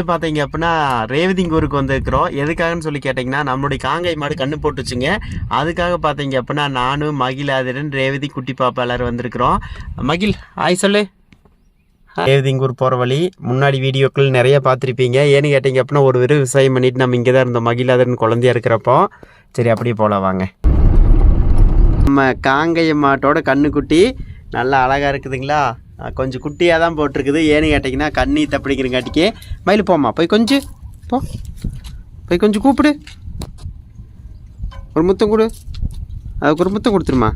வந்து பார்த்தீங்க அப்படின்னா ரேவதிங்கூருக்கு வந்திருக்கிறோம். எதுக்காகன்னு சொல்லி கேட்டிங்கன்னா நம்மளுடைய காங்கை மாடு கண்ணு போட்டுச்சுங்க. அதுக்காக பார்த்தீங்க அப்படின்னா நானும் மகிழ் ஆதிரன் ரேவதி குட்டி பாப்பா எல்லோரும் வந்திருக்கிறோம். மகிழ் ஆய் சொல்லு. ரேவதிங்கூர் போகிற வழி முன்னாடி வீடியோக்கள் நிறைய பார்த்துருப்பீங்க. ஏன்னு கேட்டிங்க அப்படின்னா ஒரு விவசாயம் பண்ணிவிட்டு நம்ம இங்கே தான் இருந்தோம் மகிழ் ஆதிரன் குழந்தையா இருக்கிறப்போ. சரி அப்படியே போகலாம் வாங்க. நம்ம காங்கை மாட்டோட கண்ணுக்குட்டி நல்லா அழகாக இருக்குதுங்களா. கொஞ்சம் குட்டியாக தான் போட்டிருக்குது. ஏன்னு கேட்டிங்கன்னா கண்ணி தப்பிடிக்கிறங்காட்டிக்கு மயில் போம்மா போய் கொஞ்சம் போ போய் கொஞ்சம் கூப்பிடு. ஒரு முத்தம் கொடு. அதுக்கு ஒரு முத்தம் கொடுத்துருமா.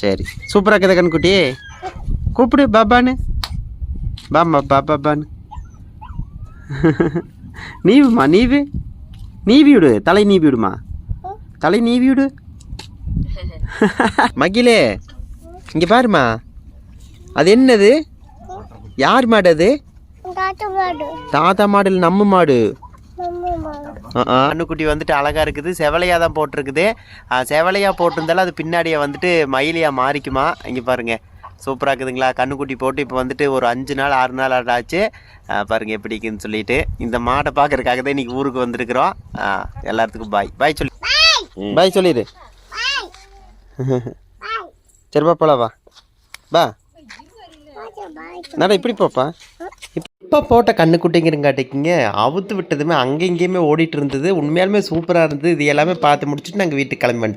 சரி சூப்பராக இருக்குதா கண்ணுக்குட்டி. கூப்பிடு பாபான்னு. பாமா பாபான்னு நீவுமா நீவி நீவி விடு. தலை நீவி விடுமா. தலை நீவி விடு. மகிழே இங்கே பாருமா. அது என்னது? யார் மாடு அது? தாத்தா மாடு இல்லை நம்ம மாடு. கண்ணுக்குட்டி வந்துட்டு அழகாக இருக்குது. செவலையாக தான் போட்டிருக்குது. செவலையாக போட்டிருந்தாலும் அது பின்னாடியே வந்துட்டு மயிலியாக மாறிக்குமா. இங்கே பாருங்கள் சூப்பராக இருக்குதுங்களா. கண்ணுக்குட்டி போட்டு இப்போ வந்துட்டு ஒரு 5 நாள் 6 நாள் ஆச்சு. பாருங்கள் எப்படி இருக்குதுன்னு சொல்லிட்டு இந்த மாட்டை பார்க்குறதுக்காக தான் இன்றைக்கி ஊருக்கு வந்திருக்கிறோம். எல்லாத்துக்கும் பாய் பாய் சொல்லி பாய் சொல்லிடு. சரிப்பா போலாம் வா பா. நட இப்படி போப்பா. இப்போ போட்ட கண்ணுக்குட்டிங்கிறங்காட்டிக்கிங்க அவுத்து விட்டதுமே அங்கே இங்கேயுமே ஓடிட்டு இருந்தது. உண்மையாலுமே சூப்பராக இருந்தது. இது எல்லாமே பார்த்து முடிச்சுட்டு நாங்கள் வீட்டுக்கு கிளம்பி வந்துட்டோம்.